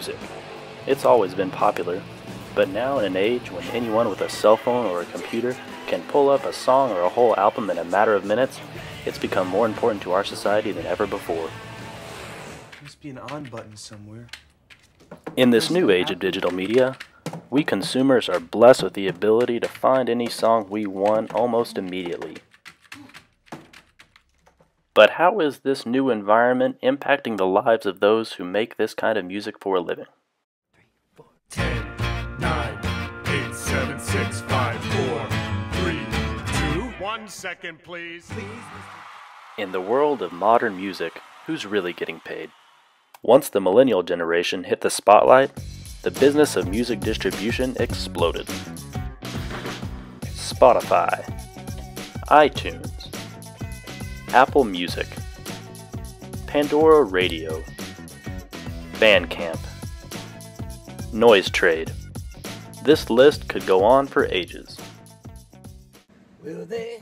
music. It's always been popular, but now in an age when anyone with a cell phone or a computer can pull up a song or a whole album in a matter of minutes, it's become more important to our society than ever before. There must be an on button somewhere. In this new age of digital media, we consumers are blessed with the ability to find any song we want almost immediately. But how is this new environment impacting the lives of those who make this kind of music for a living? 10, 9, 8, 7, 6, 5, 4, 3, 2, 1 second, please. In the world of modern music, who's really getting paid? Once the millennial generation hit the spotlight, the business of music distribution exploded. Spotify, iTunes, Apple Music, Pandora Radio, Bandcamp, Noise Trade. This list could go on for ages.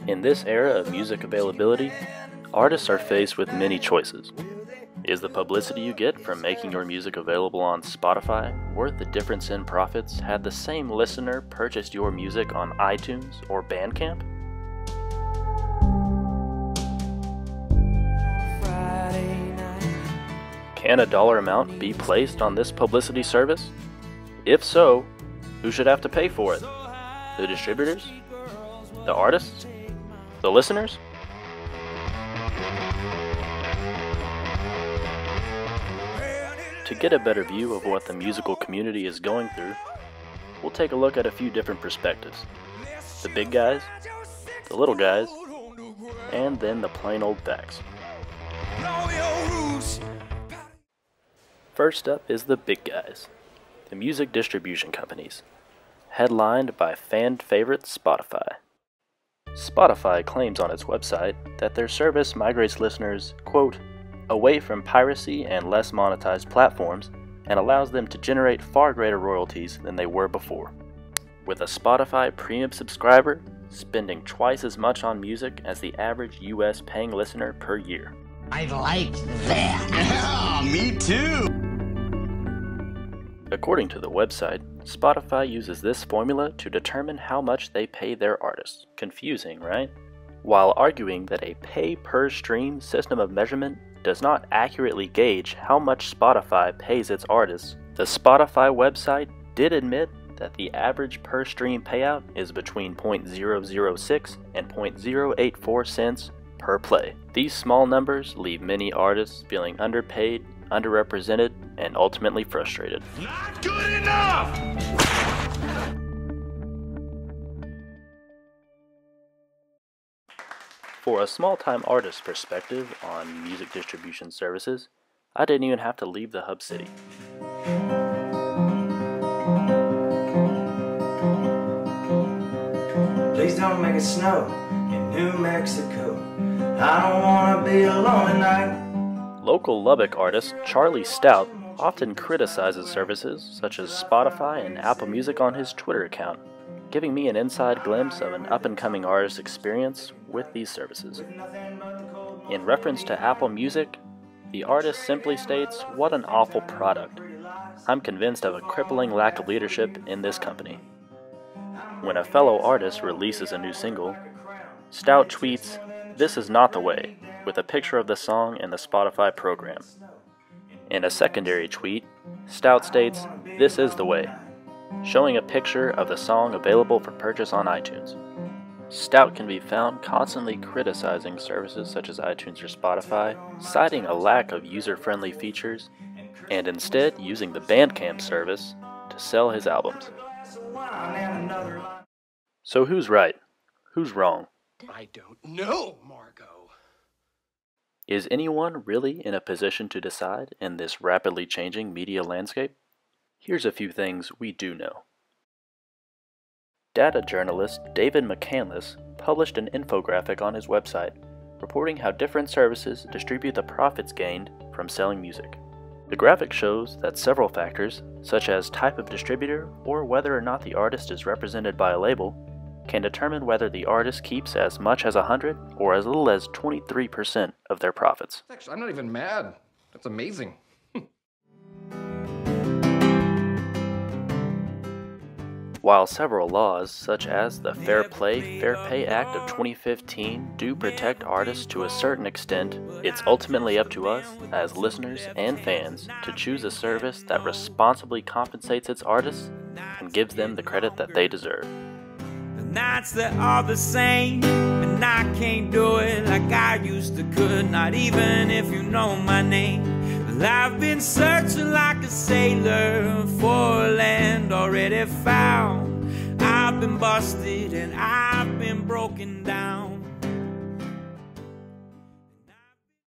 In this era of music availability, artists are faced with many choices. Is the publicity you get from making your music available on Spotify worth the difference in profits had the same listener purchased your music on iTunes or Bandcamp? Can a dollar amount be placed on this publicity service? If so, who should have to pay for it? The distributors? The artists? The listeners? To get a better view of what the musical community is going through, we'll take a look at a few different perspectives. The big guys, the little guys, and then the plain old facts. First up is the big guys, the music distribution companies, headlined by fan favorite Spotify. Spotify claims on its website that their service migrates listeners, quote, away from piracy and less monetized platforms and allows them to generate far greater royalties than they were before. With a Spotify premium subscriber spending twice as much on music as the average US paying listener per year. I like that. Yeah, me too. According to the website, Spotify uses this formula to determine how much they pay their artists. Confusing, right? While arguing that a pay-per-stream system of measurement does not accurately gauge how much Spotify pays its artists, the Spotify website did admit that the average per-stream payout is between 0.006 and 0.084 cents per play. These small numbers leave many artists feeling underpaid, underrepresented, and ultimately frustrated. Not good enough! For a small-time artist perspective on music distribution services, I didn't even have to leave the hub city. Please don't make it snow in New Mexico. I don't want to be alone at night. Local Lubbock artist Charlie Stout often criticizes services such as Spotify and Apple Music on his Twitter account, giving me an inside glimpse of an up-and-coming artist's experience with these services. In reference to Apple Music, the artist simply states, "What an awful product. I'm convinced of a crippling lack of leadership in this company." When a fellow artist releases a new single, Stout tweets, "This is not the way," with a picture of the song in the Spotify program. In a secondary tweet, Stout states, "This is the way," showing a picture of the song available for purchase on iTunes. Stout can be found constantly criticizing services such as iTunes or Spotify, citing a lack of user-friendly features, and instead using the Bandcamp service to sell his albums. So who's right? Who's wrong? I don't know, Margot. Is anyone really in a position to decide in this rapidly changing media landscape? Here's a few things we do know. Data journalist David McCandless published an infographic on his website reporting how different services distribute the profits gained from selling music. The graphic shows that several factors, such as type of distributor or whether or not the artist is represented by a label, can determine whether the artist keeps as much as 100 or as little as 23% of their profits. Actually, I'm not even mad. That's amazing. While several laws, such as the Fair Play, Fair Pay Act of 2015, do protect artists to a certain extent, it's ultimately up to us, as listeners and fans, to choose a service that responsibly compensates its artists and gives them the credit that they deserve. The nights that are the same, and I can't do it like I used to could, not even if you know my name. Well, I've been searching like a sailor for a land already found. I've been busted and I've been broken down.